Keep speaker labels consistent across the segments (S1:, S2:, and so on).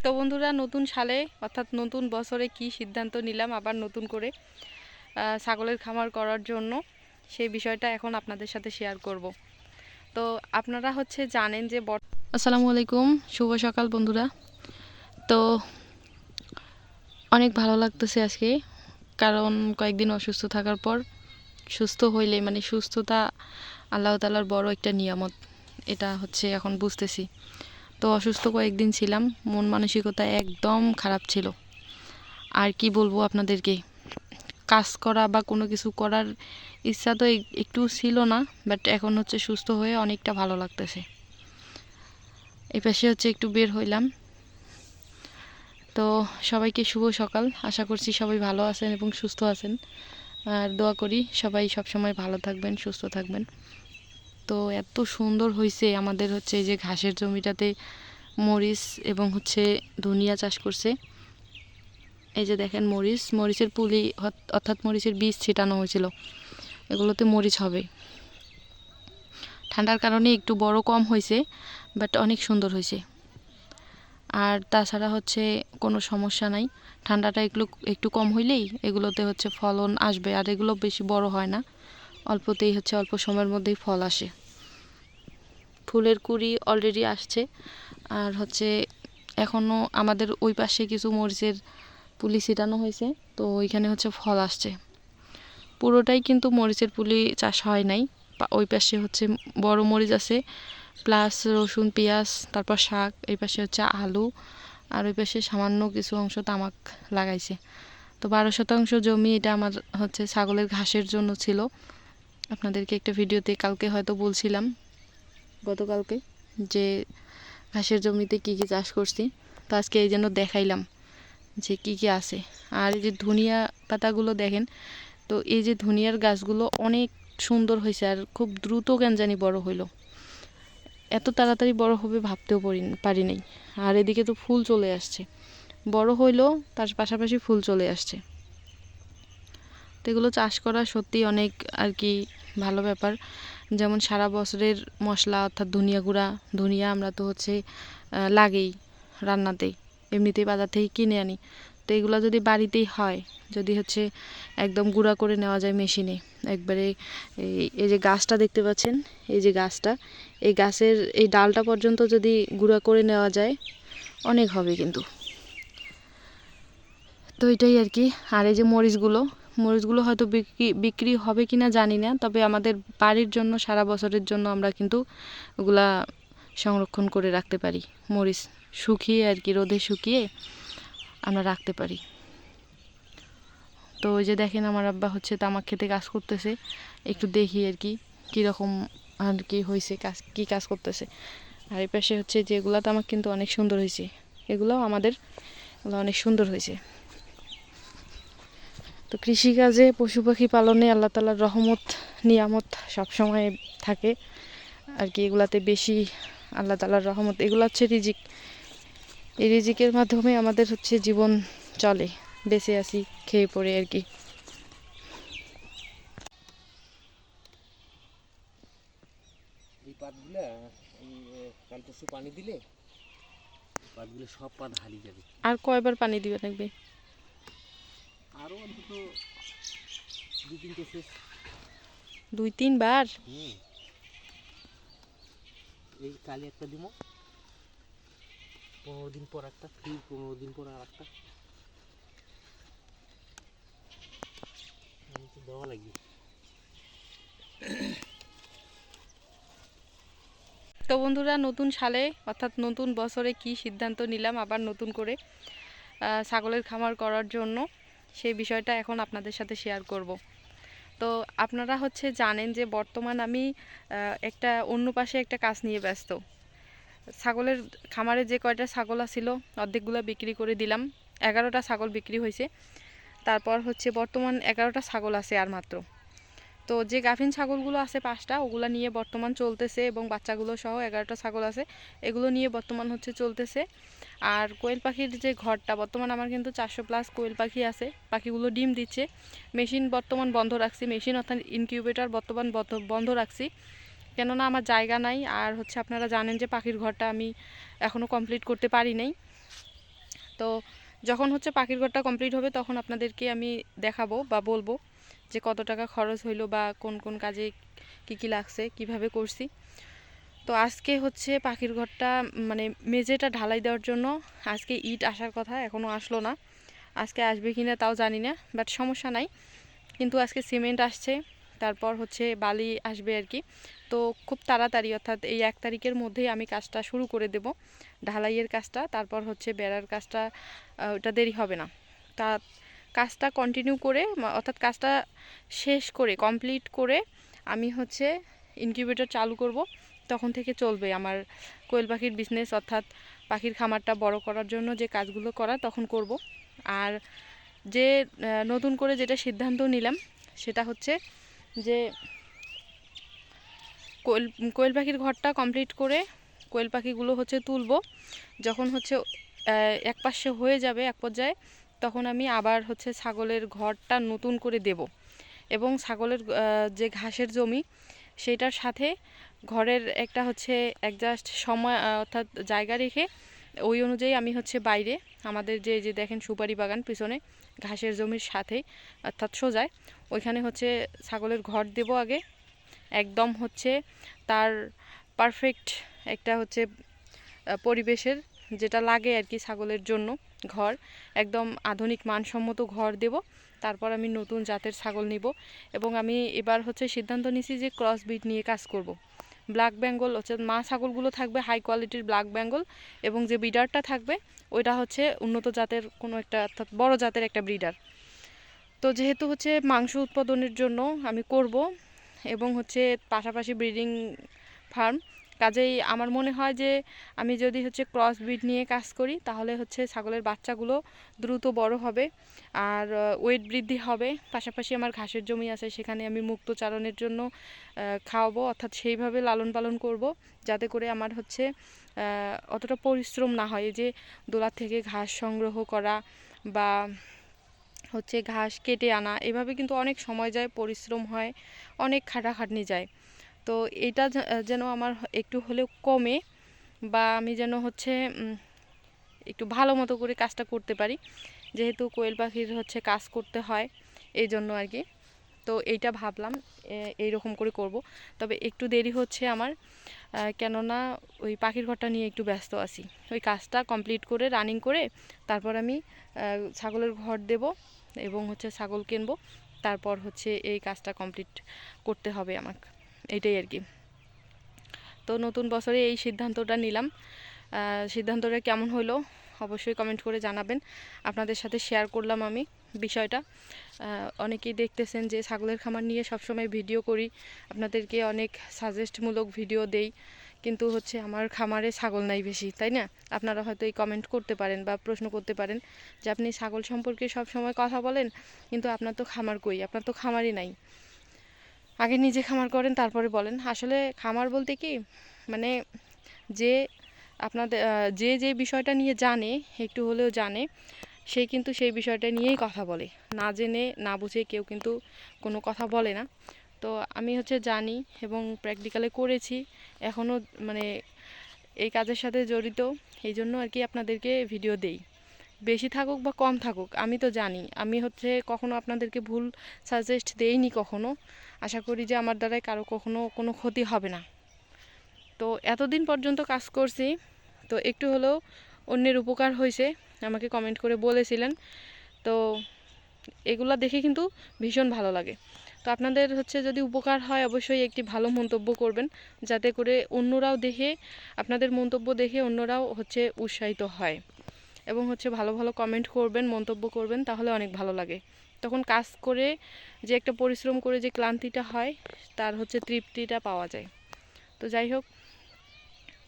S1: তো বন্ধুরা, নতুন সালে অর্থাৎ নতুন বছরে কি সিদ্ধান্ত নিলাম আবার নতুন করে ছাগলের খামার করার জন্য, সেই বিষয়টা এখন আপনাদের সাথে শেয়ার করব। তো আপনারা জানেন যে আসসালামু আলাইকুম, শুভ সকাল বন্ধুরা। তো অনেক ভালো লাগতেছে আজকে, কারণ কয়েকদিন অসুস্থ থাকার পর সুস্থ হইলে সুস্থতা আল্লাহ তাআলার বড় একটা নিয়ামত, এটা এখন বুঝতেছি। তো অসুস্থ কয়েকদিন ছিলাম, মন মানসিকতা একদম খারাপ ছিল। আর কি বলবো আপনাদেরকে, কাজ করা বা কোনো কিছু করার ইচ্ছা তো একটু ছিল না, বাট এখন সুস্থ হয়ে অনেকটা ভালো লাগতেছে। এই পাশে একটু বের হইলাম। তো সবাইকে শুভ সকাল, আশা করছি সবাই ভালো আছেন এবং সুস্থ আছেন, আর দোয়া করি সবাই সবসময় ভালো থাকবেন, সুস্থ থাকবেন। তো এত সুন্দর হয়েছে আমাদের এই যে ঘাসের জমিটাতে মরিচ এবং ধনিয়া চাষ করছে। এই যে দেখেন মরিচের পুলি অর্থাৎ মরিচের বীজ ছিটানো হয়েছিল, এগুলোতে মরিচ হবে। ঠান্ডার কারণে একটু বড় কম হয়েছে, বাট অনেক সুন্দর হয়েছে। আর তাছাড়া কোনো সমস্যা নাই, ঠান্ডাটা একটু কম হইলেই এগুলোতে ফলন আসবে। আর এগুলো বেশি বড় হয় না, অল্পতেই অল্প সময়ের মধ্যেই ফল আসে। ফুলের কুঁড়ি অলরেডি আসছে। আর এখনও আমাদের ওই পাশে কিছু মরিচের পুলি ছিটানো হয়েছে, তো ওইখানে ফল আসছে। পুরোটাই কিন্তু মরিচের পুলি চাষ হয় নাই। ওই পাশে বড় মরিচ আছে, প্লাস রসুন, পেঁয়াজ, তারপর শাক। এই পাশে আলু, আর ওই পাশে সামান্য কিছু অংশ তামাক লাগাইছে। তো 12% জমি এটা আমার ছাগলের ঘাসের জন্য ছিল। আপনাদেরকে একটা ভিডিওতে কালকে হয়তো বলছিলাম, গতকালকে, যে ঘাসের জমিতে কি কি চাষ করছি। তো আজকে এই জন্য দেখাইলাম যে কি কি আছে। আর এই যে ধনিয়া পাতাগুলো দেখেন, তো এই যে ধনিয়ার গাছগুলো অনেক সুন্দর হয়েছে, আর খুব দ্রুত কেন জানি বড় হইলো। এত তাড়াতাড়ি বড় হবে ভাবতেও পারি নাই। আর এদিকে তো ফুল চলে আসছে, বড় হইলো তার পাশাপাশি ফুল চলে আসছে। তো এগুলো চাষ করা সত্যি অনেক আর কি ভালো ব্যাপার। যেমন সারা বছরের মশলা অর্থাৎ ধনিয়া গুঁড়া, ধনিয়া আমরা তো লাগেই রান্নাতেই, এমনিতেই বাজার থেকে কিনে আনি। তো এগুলো যদি বাড়িতেই হয়, যদি একদম গুঁড়া করে নেওয়া যায় মেশিনে একবারে, এই যে গাছটা দেখতে পাচ্ছেন, এই যে গাছটা, এই গাছের এই ডালটা পর্যন্ত যদি গুঁড়া করে নেওয়া যায়, অনেক হবে কিন্তু। তো এটাই আর কি। আর এই যে মরিচগুলো হয়তো বিক্রি হবে কিনা জানি না, তবে আমাদের বাড়ির জন্য সারা বছরের জন্য আমরা কিন্তু ওগুলা সংরক্ষণ করে রাখতে পারি। মরিচ শুকিয়ে আর কি, রোদে শুকিয়ে আমরা রাখতে পারি। তো ওই যে দেখেন আমার আব্বা তামাক খেতে কাজ করতেছে, একটু দেখি আর কি কীরকম আর কি হয়েছে, কি কাজ করতেছে। আর এই পাশে যেগুলা তামাক কিন্তু অনেক সুন্দর হয়েছে, এগুলোও আমাদের, এগুলো অনেক সুন্দর হয়েছে। তো কৃষিকাজে, পশু পাখি পালনে আল্লাহ তাআলার রহমত, নিয়ামত সবসময় থাকে আর কি। এগুলাতে বেশি আল্লাহ তাআলার রহমত। এগুলো রিজিক, এই রিজিকের মাধ্যমে আমাদের জীবন চলে, বেঁচে আছি খেয়ে পড়ে আর কি।
S2: এই পাতগুলা কাল পরশু পানি দিলে পাতগুলো সব পাত হারিয়ে যাবে।
S1: আর কয়বার পানি দিবে লাগবে?
S2: আরো অন্তত 2-3 কেসেস।
S1: 2-3 বার?
S2: এই কালি একটা দিব, 15 দিন পর একটা, 15 দিন পর আর একটা দেওয়া লাগবে।
S1: তো বন্ধুরা, নতুন সালে অর্থাৎ নতুন বছরে কি সিদ্ধান্ত নিলাম আবার নতুন করে ছাগলের খামার করার জন্য, সেই বিষয়টা এখন আপনাদের সাথে শেয়ার করব। তো আপনারা জানেন যে বর্তমান আমি একটা অন্য পাশে একটা কাজ নিয়ে ব্যস্ত। ছাগলের খামারে যে কয়টা ছাগল ছিল অর্ধেকগুলো বিক্রি করে দিলাম, 11টা ছাগল বিক্রি হয়েছে। তারপর বর্তমান 11টা ছাগল আছে আর মাত্র। তো যে গাভিন ছাগলগুলো আছে 5টা, ওগুলো নিয়ে বর্তমান চলতেছে, এবং বাচ্চাগুলো সহ 11টা ছাগল আছে, এগুলো নিয়ে বর্তমান চলতেছে। আর কোয়েল পাখির যে ঘরটা, বর্তমান আমার কিন্তু 400+ কোয়েল পাখি আছে, পাখিগুলো ডিম দিচ্ছে। মেশিন বর্তমান বন্ধ রাখছি, মেশিন অর্থাৎ ইনকিউবেটর বর্তমান বন্ধ রাখছি, কেননা আমার জায়গা নাই। আর আপনারা জানেন যে পাখির ঘরটা আমি এখনও কমপ্লিট করতে পারি নাই। তো যখন হচ্ছে পাখির ঘরটা কমপ্লিট হবে তখন আপনাদেরকে আমি দেখাবো বা বলবো যে কত টাকা খরচ হইলো বা কোন কোন কাজে কি কি লাগছে, কিভাবে করছি। তো আজকে হচ্ছে পাখির ঘরটা মানে মেঝেটা ঢালাই দেওয়ার জন্য আজকে ইট আসার কথা, এখনও আসলো না। আজকে আসবে কি না তাও জানি না, বাট সমস্যা নাই। কিন্তু আজকে সিমেন্ট আসছে, তারপর হচ্ছে বালি আসবে আর কি। তো খুব তাড়াতাড়ি অর্থাৎ এই 1 তারিখের মধ্যেই আমি কাজটা শুরু করে দেব, ঢালাইয়ের কাজটা। তারপর হচ্ছে বেড়ার কাজটা, ওটা দেরি হবে না। তা কাজটা কন্টিনিউ করে অর্থাৎ কাজটা শেষ করে কমপ্লিট করে আমি হচ্ছে ইনকিউবেটর চালু করব। তখন থেকে চলবে আমার কোয়েল পাখির বিজনেস, অর্থাৎ পাখির খামারটা বড় করার জন্য যে কাজগুলো করা তখন করব। আর যে নতুন করে যেটা সিদ্ধান্ত নিলাম সেটা হচ্ছে যে কোয়েল পাখির ঘরটা কমপ্লিট করে কোয়েল পাখিগুলো হচ্ছে তুলব। যখন হচ্ছে এক পাশে হয়ে যাবে এক পর্যায়ে, তখন আমি আবার হচ্ছে ছাগলের ঘরটা নতুন করে দেব। এবং ছাগলের যে ঘাসের জমি সেইটার সাথে ঘরের একটা হচ্ছে অ্যাডজাস্ট সময় অর্থাৎ জায়গা রেখে ওই অনুযায়ী আমি হচ্ছে বাইরে আমাদের যে যে দেখেন সুপারি বাগান পিছনে ঘাসের জমির সাথেই অর্থাৎ সোজায় ওইখানে হচ্ছে ছাগলের ঘর দেব আগে। একদম হচ্ছে তার পারফেক্ট একটা হচ্ছে পরিবেশের যেটা লাগে আর কি ছাগলের জন্য ঘর, একদম আধুনিক মানসম্মত ঘর দেব। তারপর আমি নতুন জাতের ছাগল নিব এবং আমি এবার হচ্ছে সিদ্ধান্ত নিয়েছি যে ক্রস ব্রিড নিয়ে কাজ করব। ব্ল্যাক বেঙ্গল হচ্ছে মা ছাগলগুলো থাকবে হাই কোয়ালিটির ব্ল্যাক বেঙ্গল, এবং যে ব্রিডারটা থাকবে ওইটা হচ্ছে উন্নত জাতের কোনো একটা অর্থাৎ বড় জাতের একটা ব্রিডার। তো যেহেতু হচ্ছে মাংস উৎপাদনের জন্য আমি করব এবং হচ্ছে পাশাপাশি ব্রিডিং ফার্ম, কাজেই আমার মনে হয় যে আমি যদি হচ্ছে ক্রস ব্রিড নিয়ে কাজ করি তাহলে হচ্ছে ছাগলের বাচ্চাগুলো দ্রুত বড় হবে আর ওয়েট বৃদ্ধি হবে। পাশাপাশি আমার ঘাসের জমি আছে, সেখানে আমি মুক্ত চারণের জন্য খাওয়াবো, অর্থাৎ সেইভাবে লালন পালন করব যাতে করে আমার হচ্ছে অতটা পরিশ্রম না হয়। এই যে দোলার থেকে ঘাস সংগ্রহ করা বা হচ্ছে ঘাস কেটে আনা, এভাবে কিন্তু অনেক সময় যায়, পরিশ্রম হয়, অনেক খাটাখাটনি যায়। তো এটা যেন আমার একটু হলেও কমে বা আমি যেন হচ্ছে একটু ভালো মতো করে কাজটা করতে পারি, যেহেতু কোয়েল পাখির হচ্ছে কাজ করতে হয় এই জন্য আর কি। তো এইটা ভাবলাম এইরকম করে করব, তবে একটু দেরি হচ্ছে আমার, কেননা ওই পাখির ঘরটা নিয়ে একটু ব্যস্ত আছি। ওই কাজটা কমপ্লিট করে রানিং করে তারপর আমি ছাগলের ঘর দেব এবং হচ্ছে ছাগল কিনবো, তারপর হচ্ছে এই কাজটা কমপ্লিট করতে হবে আমাকে, এইটাই আর কি। তো নতুন বছরে এই সিদ্ধান্তটা নিলাম, সিদ্ধান্তটা কেমন হলো অবশ্যই কমেন্ট করে জানাবেন। আপনাদের সাথে শেয়ার করলাম আমি বিষয়টা। অনেকেই দেখতেছেন যে ছাগলের খামার নিয়ে সবসময় ভিডিও করি, আপনাদেরকে অনেক সাজেস্টমূলক ভিডিও দেই, কিন্তু হচ্ছে আমার খামারে ছাগল নাই বেশি, তাই না? আপনারা হয়তো এই কমেন্ট করতে পারেন বা প্রশ্ন করতে পারেন যে আপনি ছাগল সম্পর্কে সব সময় কথা বলেন, কিন্তু আপনার তো খামার কই, আপনার তো খামারই নাই। আগে নিজে খামার করেন তারপরে বলেন। আসলে খামার বলতে কি মানে যে আপনাদের যে যে বিষয়টা নিয়ে জানে, একটু হলেও জানে, সে কিন্তু সেই বিষয়টা নিয়েই কথা বলে। না জেনে না বুঝে কেউ কিন্তু কোনো কথা বলে না। তো আমি হচ্ছে জানি এবং প্র্যাকটিক্যালে করেছি, এখনও মানে এই কাজের সাথে জড়িত, এই জন্য আর কি আপনাদেরকে ভিডিও দেই। বেশি থাকুক বা কম থাকুক আমি তো জানি, আমি হচ্ছে কখনো আপনাদেরকে ভুল সাজেস্ট দেইনি কখনো। আশা করি যে আমার দ্বারাই কারো কখনো কোনো ক্ষতি হবে না। তো এতদিন পর্যন্ত কাজ করছি, তো একটু হলেও অন্যের উপকার হয়েছে, আমাকে কমেন্ট করে বলেছিলেন। তো এগুলা দেখে কিন্তু ভীষণ ভালো লাগে। তো আপনাদের হচ্ছে যদি উপকার হয় অবশ্যই একটি ভালো মন্তব্য করবেন, যাতে করে অন্যরাও দেখে, আপনাদের মন্তব্য দেখে অন্যরাও হচ্ছে উৎসাহিত হয় এবং হচ্ছে ভালো ভালো কমেন্ট করবেন, মন্তব্য করবেন, তাহলে অনেক ভালো লাগে। তখন কাজ করে যে একটা পরিশ্রম করে যে ক্লান্তিটা হয় তার হচ্ছে তৃপ্তিটা পাওয়া যায়। তো যাই হোক,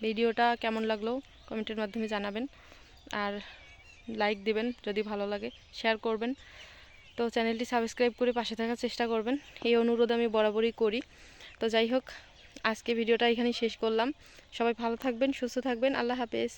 S1: ভিডিওটা কেমন লাগলো কমেন্টের মাধ্যমে জানাবেন, আর লাইক দিবেন যদি ভালো লাগে, শেয়ার করবেন। তো চ্যানেলটি সাবস্ক্রাইব করে পাশে থাকার চেষ্টা করবেন, এই অনুরোধ আমি বরাবরই করি। তো যাই হোক, আজকে ভিডিওটা এখানেই শেষ করলাম। সবাই ভালো থাকবেন, সুস্থ থাকবেন, আল্লাহ হাফেজ।